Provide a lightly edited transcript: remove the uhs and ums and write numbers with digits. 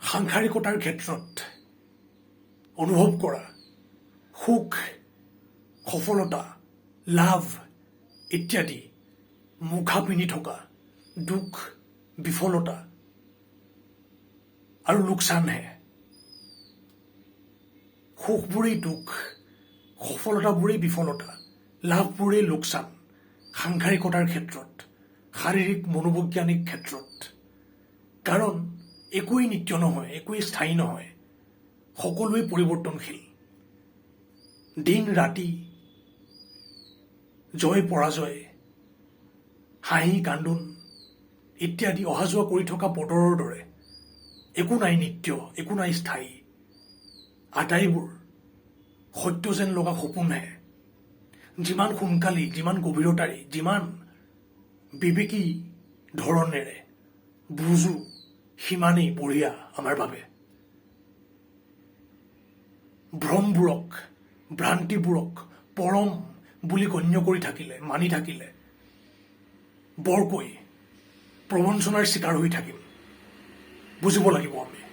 সাংসাৰিকতাৰ ক্ষেত্ৰত অনুভৱ কৰা সুখ, সফলতা, লাভ ইত্যাদি মুখা পিন্ধি থকা দুখ, বিফলতা আৰু লোকচানহে। সুখবোৰেই দুখ, সফলতাবোৰেই বিফলতা, লাভবোৰেই লোকচান সাংসাৰিকতাৰ ক্ষেত্ৰত, শাৰীৰিক মনোবৈজ্ঞানিক ক্ষেত্ৰত। কাৰণ একোৱেই নিত্য নহয়, একোৱেই স্থায়ী নহয়, সকলোৱে পৰিৱৰ্তনশীল। দিন ৰাতি, জয় পৰাজয়, হাঁহি কান্দোন ইত্যাদি অহা যোৱা কৰি থকা বতৰৰ দৰে একো নাই নিত্য, একো নাই স্থায়ী। আটাইবোৰ সত্য যেন লগা সপোনহে। যিমান সোনকালে, যিমান গভীৰতাৰে, যিমান বিবেকী ধৰণেৰে বুজো সিমানেই বঢ়িয়া আমাৰ বাবে। ভ্ৰমবোৰক, ভ্ৰান্তিবোৰক পৰম বুলি গণ্য কৰি থাকিলে, মানি থাকিলে বৰকৈ প্ৰবঞ্চনাৰ চিকাৰ হৈ থাকিম। বুজিব লাগিব আমি।